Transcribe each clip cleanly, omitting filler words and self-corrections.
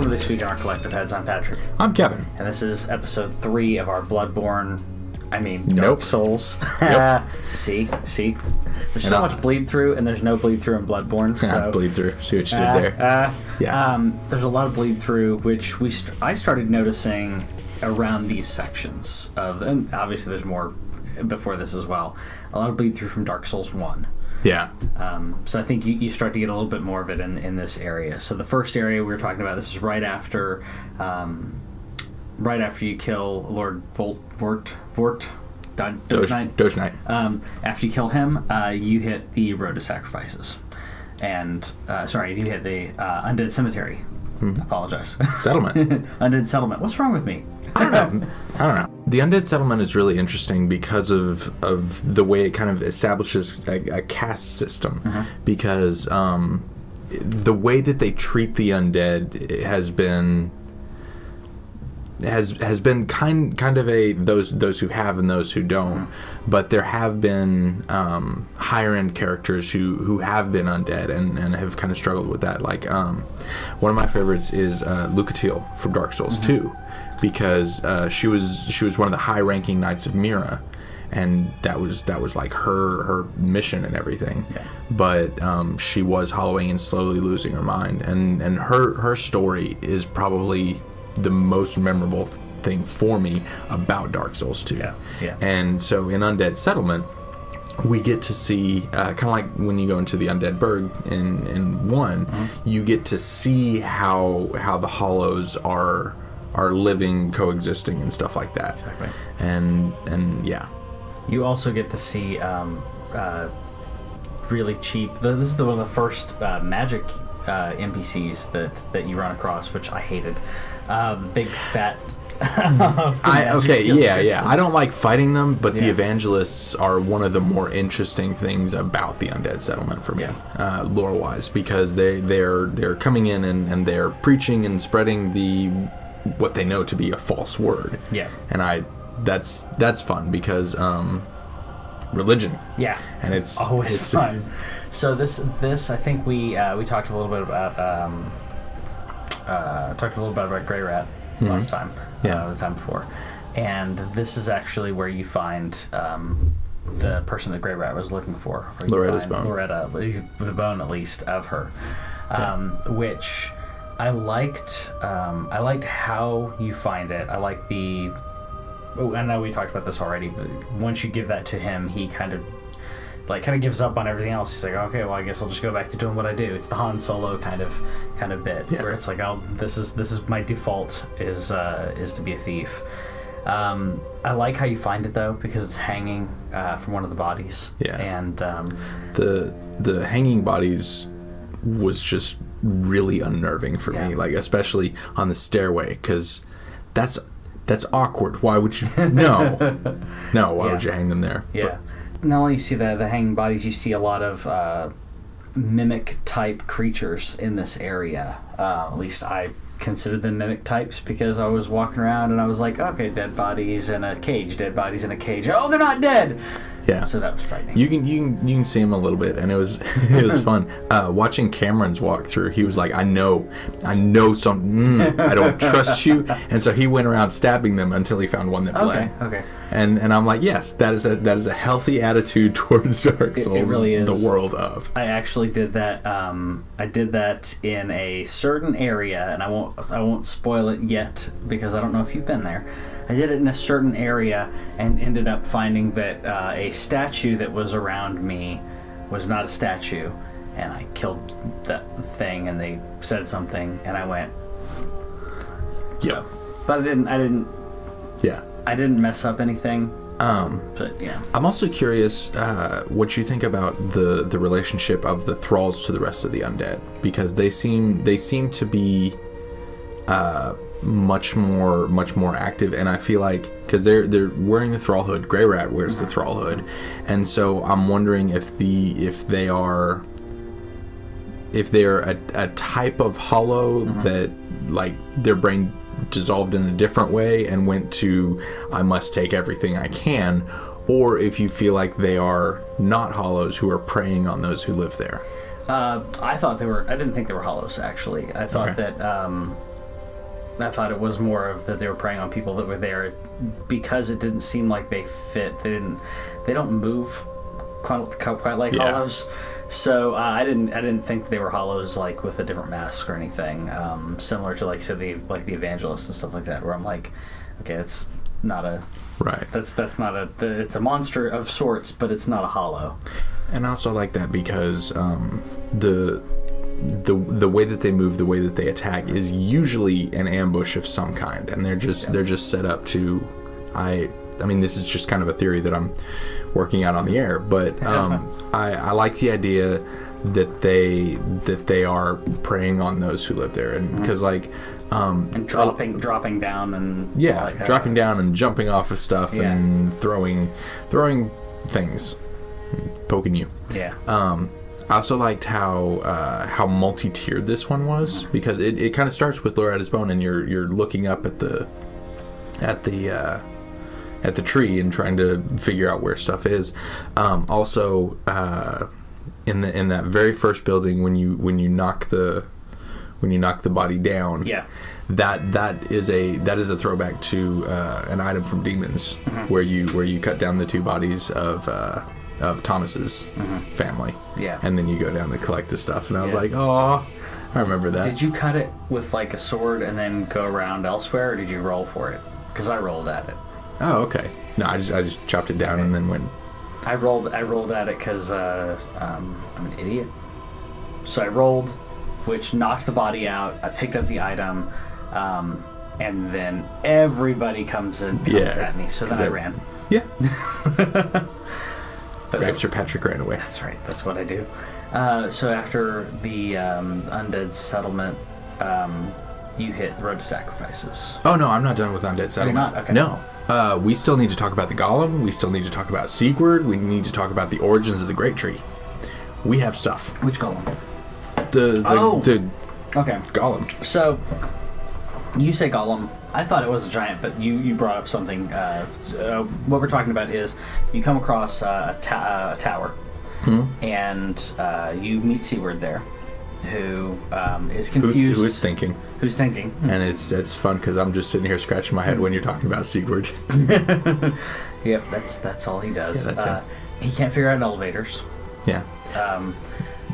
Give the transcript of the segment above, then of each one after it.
Welcome to This Week in Our Collective Heads. I'm Patrick. I'm Kevin. And this is episode 3 of our Dark Nope. Souls. Yep. See? There's so much bleed through, and there's no bleed through in Bloodborne. So. Bleed through. See what you did there. There's a lot of bleed through, which I started noticing around these sections of, and obviously there's more before this as well. A lot of bleed through from Dark Souls 1. Yeah. So I think you start to get a little bit more of it in this area. So the first area we were talking about, this is right after you kill Lord Doge Knight. After you kill him, you hit the Road to Sacrifices. And, you hit the Undead Cemetery. I apologize. Settlement. Undead Settlement. What's wrong with me? I don't know. The Undead Settlement is really interesting because of the way it kind of establishes a caste system. Mm-hmm. Because the way that they treat the undead has been kind of a those who have and those who don't. Mm-hmm. But there have been higher end characters who have been undead and have kind of struggled with that. Like one of my favorites is Lucatiel from Dark Souls 2, because she was one of the high ranking knights of Mira, and that was like her mission and everything. Yeah. But she was hollowing and slowly losing her mind, and her story is probably the most memorable thing for me about Dark Souls 2. Yeah. And so in Undead Settlement, we get to see, kind of like when you go into the Undead Burg in 1, you get to see how the Hollows are living, coexisting, and stuff like that. Exactly. And yeah. You also get to see really cheap. This is one of the first magic NPCs that you run across, which I hated. Big fat. I don't like fighting them, but the evangelists are one of the more interesting things about the Undead Settlement for me, lore wise, because they're coming in and they're preaching and spreading what they know to be a false word. Yeah. And that's fun because religion. Yeah. And it's always fun. So this I think we talked a little bit about Grey Rat last time. The time before. And this is actually where you find the person that Grey Rat was looking for. Loretta's bone. Loretta, the bone at least of her. Which I liked how you find it. I like the... Oh, I know we talked about this already, but once you give that to him, he kind of gives up on everything else. He's like, okay, well, I guess I'll just go back to doing what I do. It's the Han Solo kind of bit, where it's like, oh, this is my default is to be a thief. I like how you find it though, because it's hanging from one of the bodies. Yeah, and the hanging bodies was just really unnerving for me, like especially on the stairway, because that's awkward. Why would you? No. Why would you hang them there? Yeah. Not only you see the hanging bodies, you see a lot of mimic type creatures in this area. At least I considered them mimic types, because I was walking around and I was like, okay, dead bodies in a cage. Oh, they're not dead. Yeah. So that was frightening. You can see him a little bit, and it was fun. Watching Cameron's walk through, he was like, I know something. I don't trust you, and so he went around stabbing them until he found one that bled. Okay. And I'm like, yes, that is a healthy attitude towards Dark Souls. It really is. The world of. I actually did that. I did that in a certain area, and I won't spoil it yet, because I don't know if you've been there. I did it in a certain area and ended up finding that a statue that was around me was not a statue, and I killed that thing, and they said something, and I went. Yep. So, but I didn't. Yeah. I didn't mess up anything. But yeah. I'm also curious what you think about the relationship of the thralls to the rest of the undead, because they seem to be much more active, and I feel like because they're wearing the thrall hood, Grey Rat wears the thrall hood, and so I'm wondering if they're a type of hollow that like their brain dissolved in a different way and went to I must take everything I can, or if you feel like they are not hollows who are preying on those who live there. I thought they were. I didn't think they were hollows, actually. I thought that I thought it was more of that they were preying on people that were there because it didn't seem like they fit. They don't move quite like hollows. So I didn't think they were hollows like with a different mask or anything, similar to like the evangelists and stuff like that. Where I'm like, okay, it's not a That's not a. It's a monster of sorts, but it's not a hollow. And I also like that because the way that they move, the way that they attack is usually an ambush of some kind, and they're just set up to. I mean, this is just kind of a theory that I'm working out on the air, but I like the idea that they are preying on those who live there, and because and dropping down and dropping down and jumping off of stuff and throwing things, poking you. Yeah. I also liked how multi-tiered this one was, because it kind of starts with Loretta's Bone, and you're looking up at the tree and trying to figure out where stuff is. Also, in that very first building, when you knock the body down, that is a throwback to an item from Demons, where you cut down the two bodies of Thomas's family, and then you go down to collect the stuff. And I was like, oh, I remember that. Did you cut it with like a sword and then go around elsewhere, or did you roll for it? Because I rolled at it. Oh, okay. No, I just chopped it down and then went. I rolled at it because I'm an idiot. So I rolled, which knocked the body out. I picked up the item, and then everybody comes at me. So then I ran. Yeah. But after Patrick ran away. That's right. That's what I do. So after the Undead Settlement, you hit Road to Sacrifices. Oh no, I'm not done with Undead Settlement. You're not? Okay. No. We still need to talk about the Gollum. We still need to talk about Siegward. We need to talk about the origins of the Great Tree. We have stuff. Which Gollum? The okay. Gollum. So you say Gollum. I thought it was a giant, but you brought up something. What we're talking about is you come across a tower, and you meet Siegward there, who is confused. Who is thinking? Who's thinking? And it's fun because I'm just sitting here scratching my head when you're talking about Siegward. Yep, that's all he does. Yeah, that's it. He can't figure out elevators. Yeah.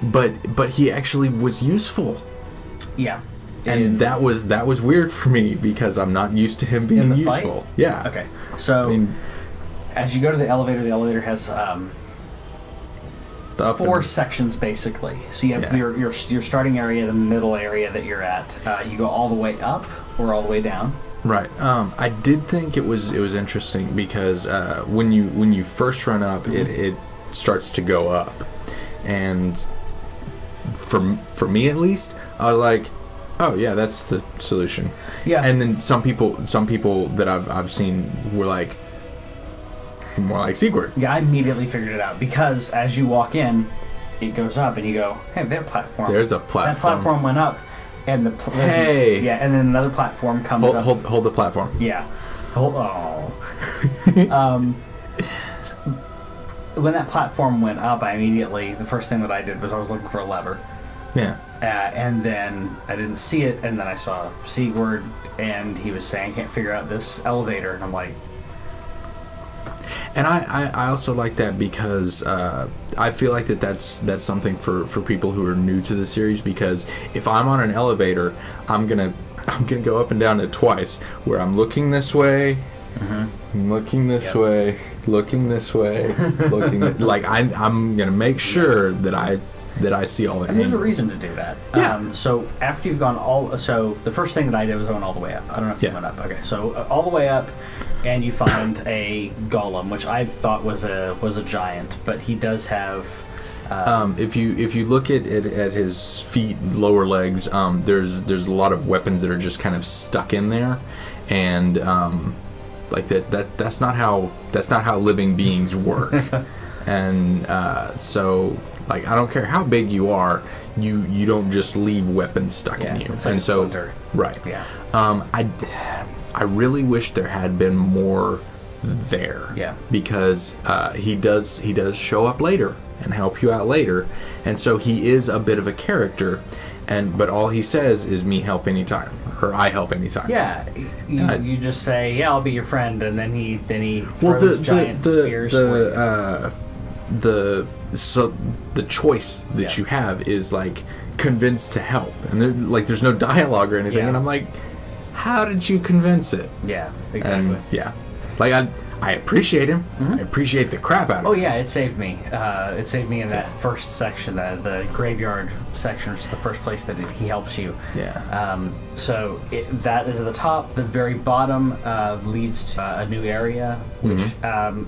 But he actually was useful. Yeah. And that was weird for me because I'm not used to him being useful. Fight? Yeah. Okay. So as you go to the elevator has four sections basically. So you have your starting area, the middle area that you're at. You go all the way up or all the way down. Right. I did think it was interesting because when you first run up, it starts to go up, and for me at least, I was like, oh yeah, that's the solution. Yeah. And then some people that I've seen were like more like Siegward. Yeah, I immediately figured it out because as you walk in, it goes up and you go, hey, that platform. There's a platform. That platform went up, and and then another platform comes up. Hold the platform. Yeah. When that platform went up, the first thing that I did was I was looking for a lever. Yeah. And then I didn't see it, and then I saw Siegward, and he was saying, I can't figure out this elevator, and I'm like... And I also like that because I feel like that's something for people who are new to the series, because if I'm on an elevator, I'm gonna go up and down it twice, where I'm looking this way, I'm looking this way, looking this way, like I'm gonna make sure that I see all the angles. There's a reason to do that. Yeah. So after you've gone so the first thing that I did was I went all the way up. I don't know if you went up. Okay, so all the way up, and you find a Gollum, which I thought was a giant, but he does have. If you look at his feet, lower legs, there's a lot of weapons that are just kind of stuck in there, and like that's not how living beings work, and so. Like, I don't care how big you are, you don't just leave weapons stuck in you. It's like and so, splinter. right. Yeah. I really wish there had been more there. Yeah. Because he does show up later and help you out later, and so he is a bit of a character, but all he says is "me help anytime." or I help anytime. Yeah, you just say, "Yeah, I'll be your friend," and then he Well, throws giant spears for you. So the choice that you have is like convince to help, and there's no dialogue or anything, and I'm like, how did you convince it? Yeah, exactly. And like I appreciate him. I appreciate the crap out of him. Oh yeah, it saved me. It saved me in that first section, the graveyard section, which is the first place that he helps you. Yeah. So that is at the top. The very bottom leads to a new area, which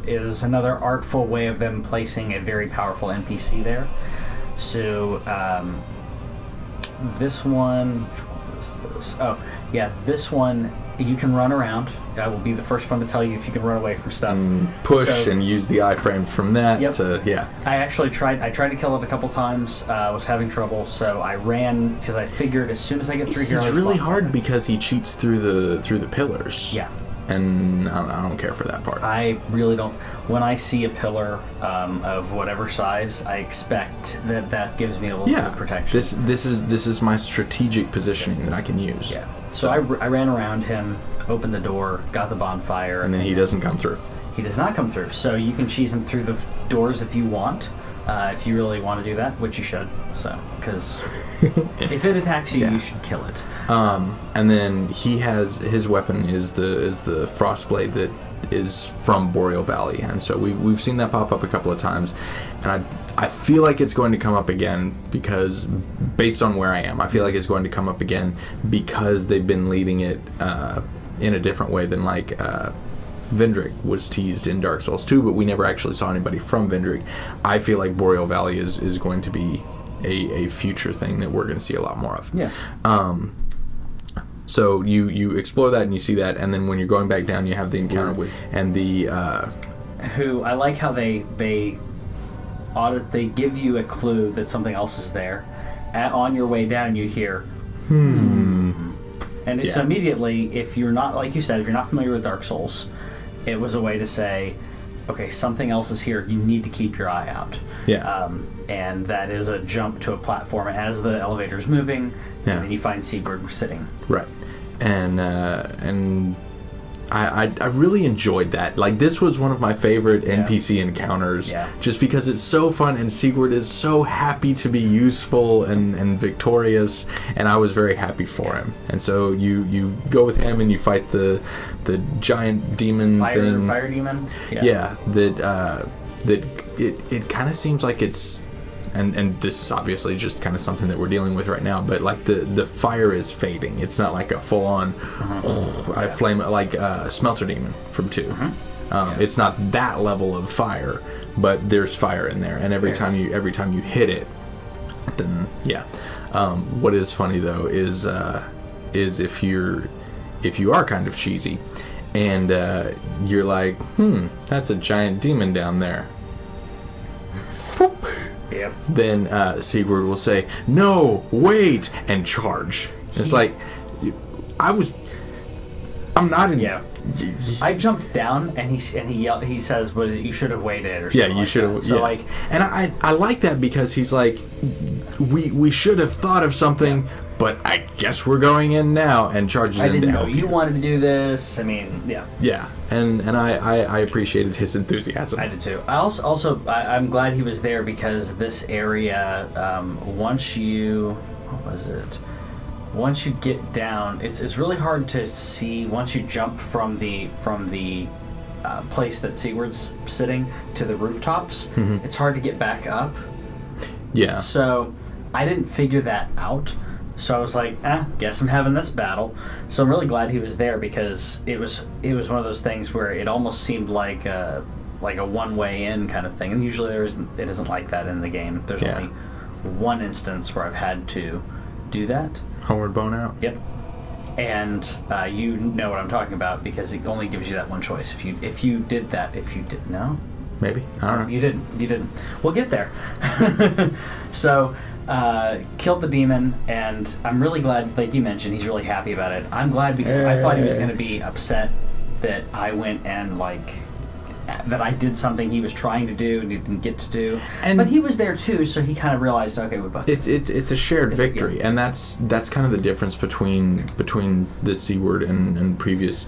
is another artful way of them placing a very powerful NPC there. So this one, which one was this? Oh yeah, this one. You can run around. I will be the first one to tell you if you can run away from stuff. Push and use the iframe from that to I actually tried to kill it a couple times. I was having trouble, so I ran because I figured as soon as I get through here, it's really hard because he cheats through the pillars. Yeah. And I don't care for that part. I really don't. When I see a pillar of whatever size, I expect that gives me a little bit of protection. This is my strategic positioning that I can use. Yeah. So I ran around him, opened the door, got the bonfire. And then he doesn't come through. He does not come through. So you can cheese him through the doors if you want, if you really want to do that, which you should. So, because if it attacks you, you should kill it. And then he has his weapon is the Frostblade that is from Boreal Valley, and so we've seen that pop up a couple of times, and I feel like it's going to come up again because based on where I am, I feel like it's going to come up again because they've been leading it in a different way than like Vendrick was teased in Dark Souls 2, but we never actually saw anybody from Vendrick. I feel like Boreal Valley is going to be a future thing that we're going to see a lot more of. Yeah. So you explore that and you see that, and then when you're going back down, you have the encounter with and the who I like how they give you a clue that something else is there. On your way down, you hear and it's immediately, if you're not, like you said, if you're not familiar with Dark Souls, it was a way to say, okay, something else is here. You need to keep your eye out. Yeah. And that is a jump to a platform as the elevator's moving, and then you find Siegward sitting. Right. And I really enjoyed that. Like, this was one of my favorite NPC encounters, just because it's so fun, and Siegward is so happy to be useful and victorious, and I was very happy for him. And so you go with him and you fight the giant demon thing. Fire demon? Yeah, that it kind of seems like it's, and this is obviously just kind of something that we're dealing with right now, but like the fire is fading. It's not like a full-on flame like Smelter Demon from 2. It's not that level of fire, but there's fire in there, and every time you hit it, then what is funny though is if you are kind of cheesy and you're like, that's a giant demon down there. Yep. Then Siegward will say, "No, wait," and charge. It's like I'm not in. Yeah. I jumped down and he yelled. He says, "Well, you should have waited." Or something you should have. So like, and I like that because he's like, we should have thought of something. But I guess we're going in now, and charges in. I didn't know you wanted to do this. I mean, yeah, and I appreciated his enthusiasm. I did too. I'm glad he was there because this area, once you get down, it's really hard to see once you jump from the place that Siegward's sitting to the rooftops. It's hard to get back up. Yeah. So I didn't figure that out. So I was like, guess I'm having this battle. So I'm really glad he was there because it was one of those things where it almost seemed like a one-way in kind of thing. And usually it isn't like that in the game. There's only one instance where I've had to do that. Homeward Bone Out. Yep. And you know what I'm talking about because it only gives you that one choice. If you did that, no? Maybe. I don't know. You didn't. We'll get there. So... killed the demon, and I'm really glad, like you mentioned, he's really happy about it. I'm glad because I thought he was going to be upset that I went and, like, that I did something he was trying to do and he didn't get to do. And but he was there too, so he kind of realized, okay, we both. It's a shared victory, and that's kind of the difference between the Siegward and previous.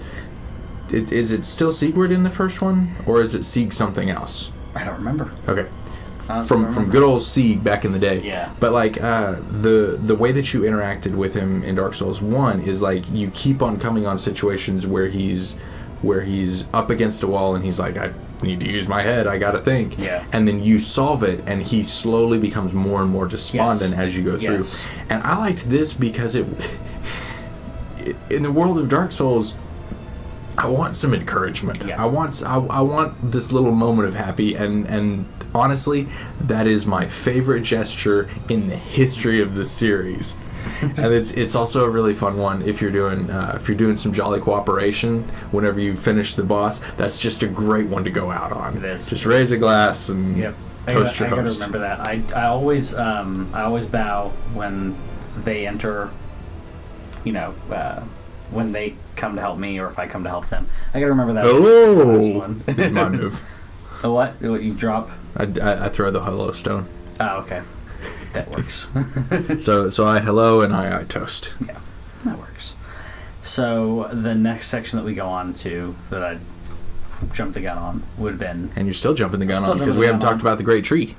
Is it still Siegward in the first one, or is it Sieg something else? I don't remember. Okay. From good old Sieg back in the day. Yeah. But like the way that you interacted with him in Dark Souls 1 is like you keep on coming on situations where he's up against a wall and he's like, I need to use my head, I gotta think. Yeah. And then you solve it and he slowly becomes more and more despondent as you go through. Yes. And I liked this because it in the world of Dark Souls, I want some encouragement. Yeah. I want this little moment of happy, and honestly, that is my favorite gesture in the history of the series. And it's also a really fun one if you're doing some jolly cooperation. Whenever you finish the boss, that's just a great one to go out on. It is. Just raise a glass and toast your I gotta host. remember that. I always bow when they enter. When they come to help me, or if I come to help them. I gotta remember that. Hello. Last one. Is my move. The what? What you drop? I throw the hello stone. Oh, okay. That works. So I hello and I toast. Yeah, that works. So the next section that we go on to that I jumped the gun on would have been. And you're still jumping the gun on because we haven't talked about the Great Tree.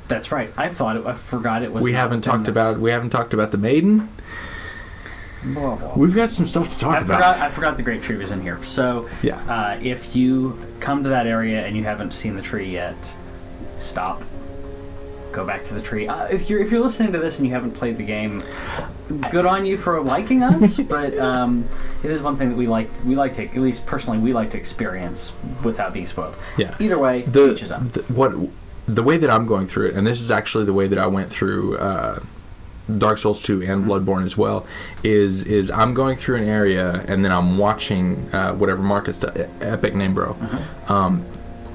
That's right. I forgot it was. We haven't talked about the maiden. Blah, blah. We've got some stuff to talk about. I forgot the Great Tree was in here. So yeah. If you come to that area and you haven't seen the tree yet, stop. Go back to the tree. If you're listening to this and you haven't played the game, good on you for liking us. But it is one thing that we like to, at least personally, we like to experience without being spoiled. Yeah. Either way, each his own. The way that I'm going through it, and this is actually the way that I went through Dark Souls 2 and Bloodborne as well, is I'm going through an area and then I'm watching whatever Marcus does, Epic Name Bro.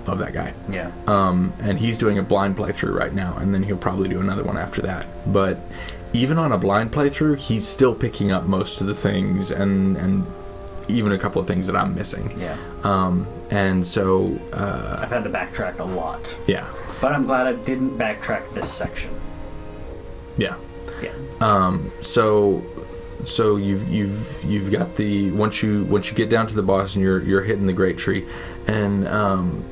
Love that guy. Yeah. And he's doing a blind playthrough right now, and then he'll probably do another one after that. But even on a blind playthrough, he's still picking up most of the things and even a couple of things that I'm missing. Yeah. And so I've had to backtrack a lot. Yeah. But I'm glad I didn't backtrack this section. Yeah. Yeah. So you've got the once you get down to the boss and you're hitting the Great Tree, and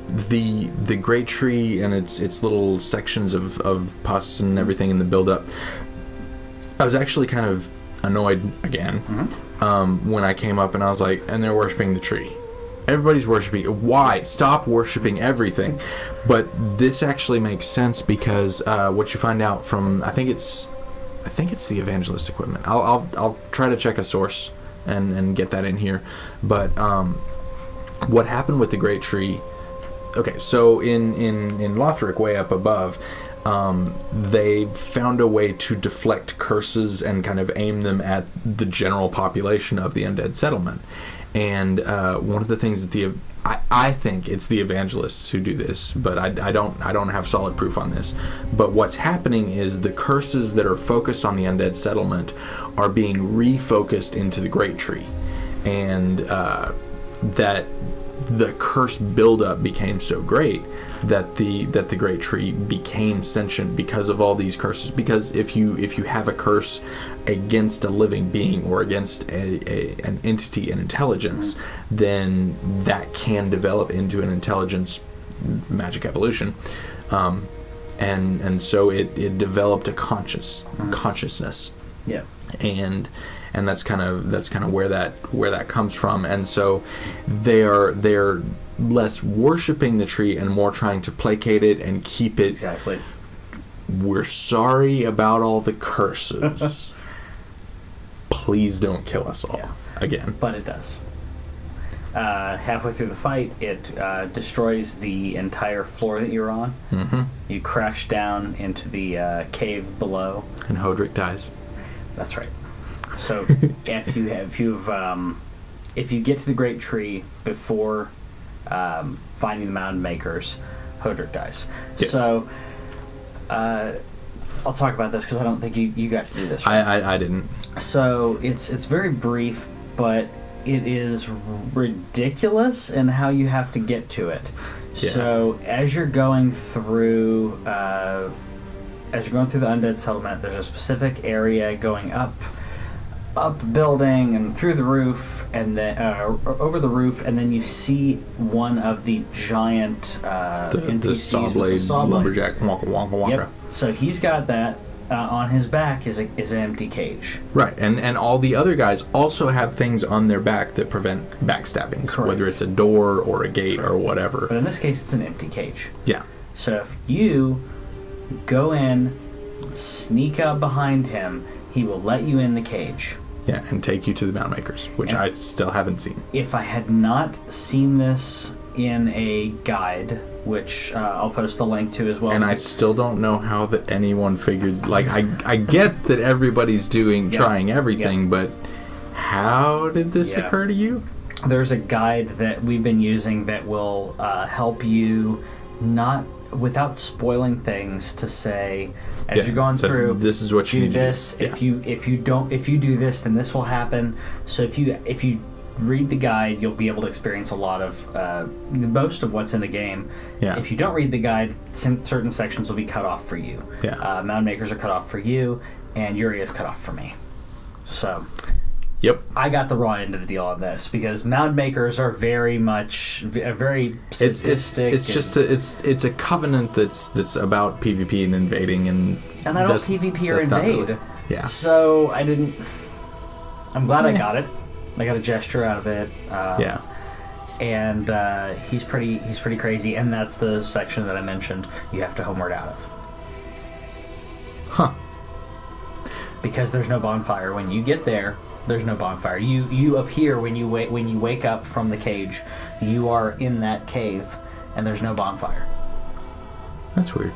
the Great Tree and its little sections of pus and everything in the build up. I was actually kind of annoyed again when I came up and I was like, and they're worshiping the tree. Everybody's worshiping. Why? Stop worshiping everything. But this actually makes sense because what you find out from I think it's the evangelist equipment. I'll try to check a source and get that in here. But what happened with the Great Tree? Okay, so in Lothric, way up above, they found a way to deflect curses and kind of aim them at the general population of the Undead Settlement. And one of the things that I think it's the evangelists who do this, but I don't have solid proof on this. But what's happening is the curses that are focused on the Undead Settlement are being refocused into the Great Tree, and that the curse buildup became so great that the Great Tree became sentient because of all these curses. Because if you have a curse against a living being or against an entity, an intelligence, then that can develop into an intelligence, magic evolution, and so it developed a consciousness. Yeah. And that's kind of where that comes from. And so they're less worshiping the tree and more trying to placate it and keep it. Exactly. We're sorry about all the curses. Please don't kill us all again. But it does. Halfway through the fight, it destroys the entire floor that you're on. Mm-hmm. You crash down into the cave below, and Hodrick dies. That's right. So if you get to the Great Tree before finding the Mountain Makers, Hodrick dies. Yes. So I'll talk about this because I don't think you got to do this. Right? I didn't. So it's very brief, but it is ridiculous in how you have to get to it. Yeah. So as you're going through the Undead Settlement, there's a specific area going up the building and through the roof, and then over the roof, and then you see one of the giant the saw blade lumberjack wonka wonka wonka. Yep. So he's got that. On his back is an empty cage. Right, and all the other guys also have things on their back that prevent backstabbings, Correct. whether it's a door or a gate or whatever. But in this case, it's an empty cage. Yeah. So if you go in, sneak up behind him, he will let you in the cage. Yeah, and take you to the Mound Makers, which I still haven't seen. If I had not seen this in a guide, which I'll post the link to as well. And I still don't know how that anyone figured. Like, I get that everybody's trying everything, but how did this occur to you? There's a guide that we've been using that will help you not without spoiling things to say as you're going through. This is what you need this. to do. If you do this, then this will happen. So if you read the guide, you'll be able to experience a lot of most of what's in the game. Yeah. If you don't read the guide, certain sections will be cut off for you. Yeah. Mound Makers are cut off for you, and Yuri is cut off for me. So. Yep. I got the raw end of the deal on this because Mound Makers are very much very sadistic. It's a covenant that's about PvP and invading and I don't PvP or invade. Really, yeah. So I'm glad I got it. I got a gesture out of it. Yeah. And he's pretty crazy, and that's the section that I mentioned you have to homeward out of. Huh. Because there's no bonfire when you get there. There's no bonfire. You appear when you wake up from the cage. You are in that cave, and there's no bonfire. That's weird.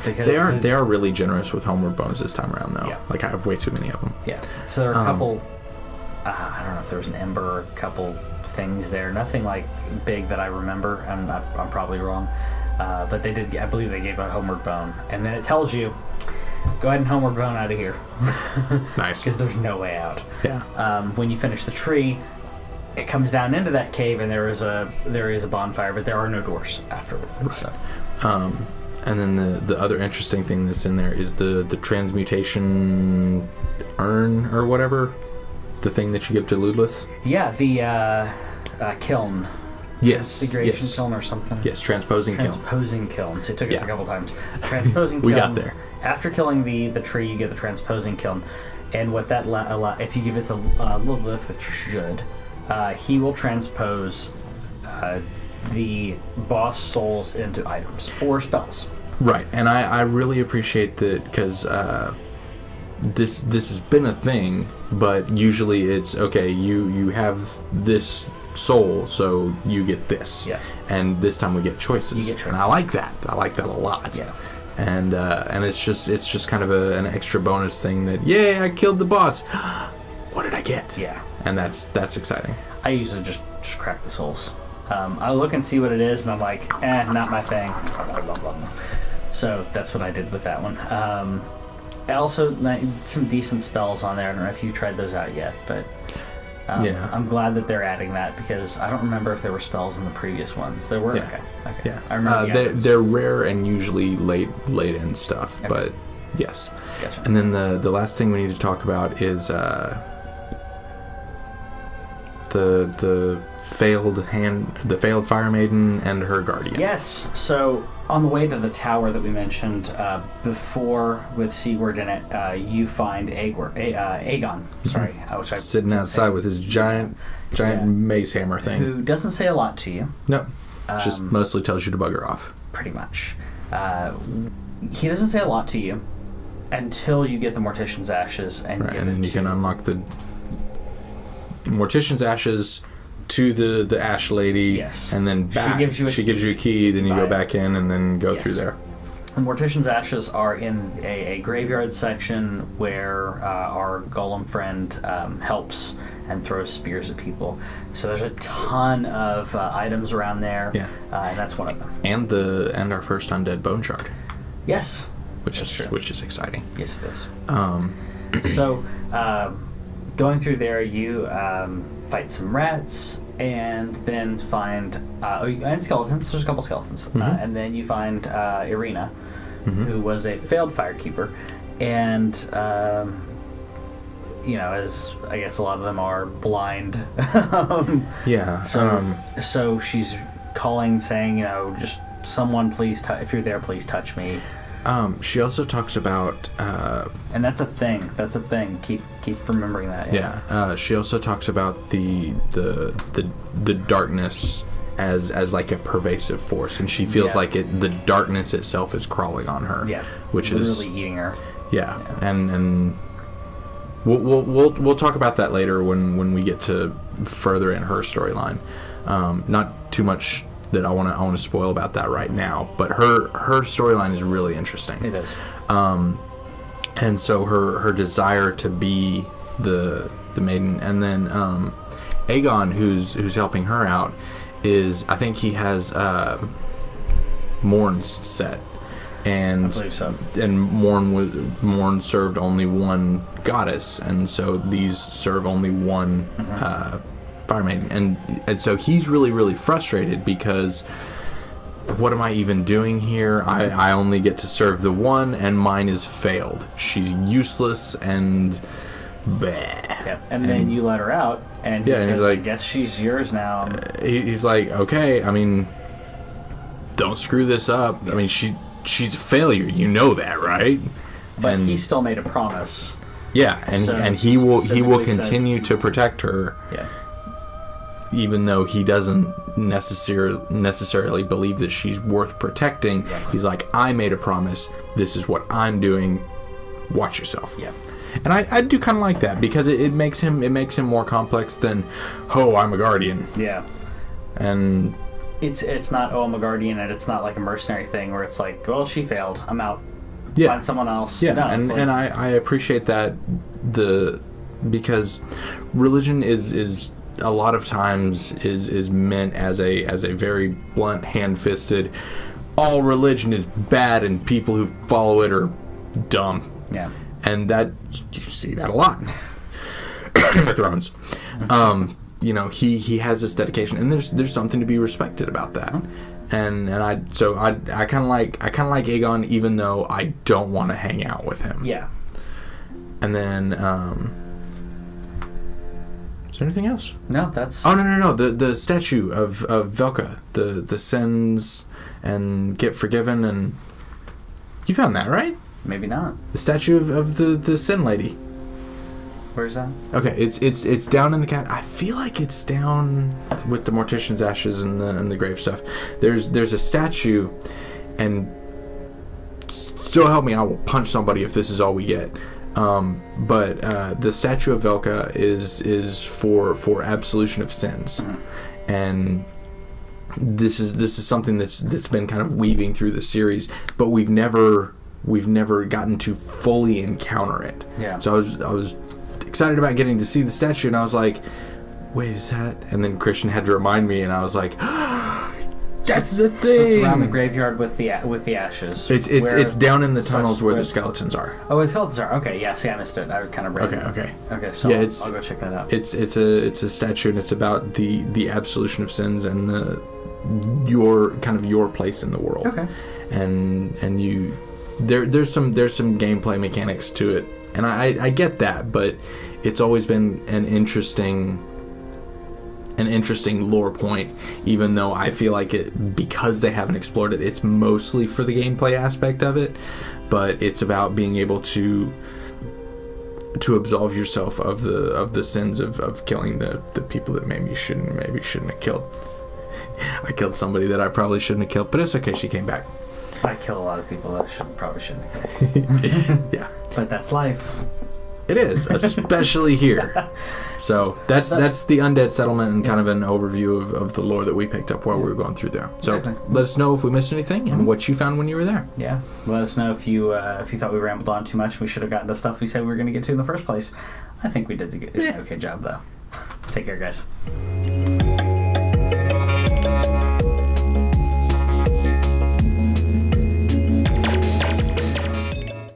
Because they are really generous with homeward bones this time around, though. Yeah. Like, I have way too many of them. Yeah. So there are a couple. I don't know if there was an ember or a couple things there. Nothing like big that I remember. I'm probably wrong. But they did. I believe they gave a homeward bone, and then it tells you, go ahead and homeward bone out of here. Nice. Because there's no way out. Yeah. When you finish the tree, it comes down into that cave, and there is a bonfire, but there are no doors afterwards. Right. So. And then the other interesting thing that's in there is the transmutation urn or whatever, the thing that you give to Ludleth. Yeah, the kiln. Yes. Configuration kiln or something. Yes, transposing kiln. Transposing kilns. It took us a couple times. Transposing kiln. We got there. After killing the tree, you get the transposing kiln, and what that if you give it to Ludleth, which you should, he will transpose the boss souls into items or spells. Right, and I really appreciate that because this has been a thing, but usually it's okay. You have this soul, so you get this. Yeah. And this time we get choices. You get choices. And I like that. I like that a lot. Yeah. And it's just kind of an extra bonus thing that I killed the boss. What did I get? Yeah. And that's exciting. I usually just crack the souls. I look and see what it is, and I'm like, not my thing. So that's what I did with that one. Also, some decent spells on there. I don't know if you've tried those out yet, but I'm glad that they're adding that because I don't remember if there were spells in the previous ones. There were? Yeah. Okay. Yeah. I remember they're rare and usually late in stuff, but yes. Gotcha. And then the last thing we need to talk about is the failed Fire Maiden and her guardian. Yes. So on the way to the tower that we mentioned before with Siegward in it, you find Eygon. Sorry, which I sitting outside with his giant mace hammer thing. Who doesn't say a lot to you. Nope. Just mostly tells you to bugger off. Pretty much. He doesn't say a lot to you until you get the Mortician's Ashes and then you can unlock the Mortician's Ashes to the Ash Lady, yes, and then back. She gives you a key, then you go back in and then go through there. The Mortician's Ashes are in a graveyard section where our Gollum friend helps and throws spears at people. So there's a ton of items around there, and that's one of them. And our first undead bone shard. Yes, which is exciting. Yes, it is. So. going through there, you fight some rats, and then find and skeletons. There's a couple skeletons, and then you find Irina, who was a failed firekeeper, and as I guess a lot of them are blind. Yeah. So she's calling, saying, just someone, please, if you're there, please touch me. She also talks about, and that's a thing. That's a thing. Keep remembering that. Yeah. She also talks about the darkness as like a pervasive force, and she feels like the darkness itself is crawling on her. Yeah. Which literally is eating her. Yeah. And we'll talk about that later when we get to further in her storyline. Not too much that I want to spoil about that right now, but her storyline is really interesting. It is. And so her desire to be the maiden, and then Eygon, who's helping her out, is, I think he has Morn's set, and I believe so. And Morn served only one goddess, and so these serve only one fire maiden, and so he's really, really frustrated because, what am I even doing here? I only get to serve the one, and mine is failed. She's useless and bleh. Yeah. And then you let her out, and he says, I guess she's yours now. He's like, okay, I mean, don't screw this up. I mean, she's a failure, you know that, right? But he still made a promise. Yeah, and he will continue to protect her. Yeah. Even though he doesn't necessarily believe that she's worth protecting. Exactly. He's like, I made a promise. This is what I'm doing. Watch yourself. Yeah. And I do kind of like that, because it makes him more complex than, oh, I'm a guardian. Yeah. And it's not, oh, I'm a guardian, and it's not like a mercenary thing where it's like, well, she failed, I'm out. Yeah. Find someone else. Yeah. No, and I appreciate that, because religion is a lot of times is meant as a very blunt, hand-fisted, all religion is bad and people who follow it are dumb. Yeah. And that, you see that a lot. Game of Thrones. He has this dedication, and there's something to be respected about that. And I kind of like Eygon, even though I don't want to hang out with him. Yeah. And then is there anything else? No, that's... Oh, no. The statue of Velka, the sins and get forgiven, and you found that, right? Maybe not. The statue of the sin lady. Where's that? Okay, it's down in the cat. I feel like it's down with the Mortician's ashes and the grave stuff. There's a statue, and so help me, I will punch somebody if this is all we get. But the statue of Velka is for absolution of sins, and this is something that's been kind of weaving through the series, but we've never gotten to fully encounter it. Yeah. So I was excited about getting to see the statue, and I was like, wait, is that? And then Christian had to remind me, and I was like, that's the thing. So it's around the graveyard with the ashes. It's down in the tunnels where the skeletons are. Oh, the skeletons are. Okay, yeah. See, I missed it. I kind of read. Okay. So yeah, I'll go check that out. It's a statue, and it's about the absolution of sins and your place in the world. Okay. And you there's some gameplay mechanics to it, and I get that, but it's always been an interesting lore point, even though I feel like it, because they haven't explored it, it's mostly for the gameplay aspect of it, but it's about being able to absolve yourself of the sins of killing the people that maybe you shouldn't have killed. I killed somebody that I probably shouldn't have killed, but it's okay, she came back. I kill a lot of people that I probably shouldn't have killed. Yeah. But that's life. It is, especially here. So that's the Undead Settlement, and kind of an overview of the lore that we picked up while we were going through there. So let us know if we missed anything and what you found when you were there. Yeah, let us know if you thought we rambled on too much. We should have gotten the stuff we said we were going to get to in the first place. I think we did an okay job, though. Take care, guys.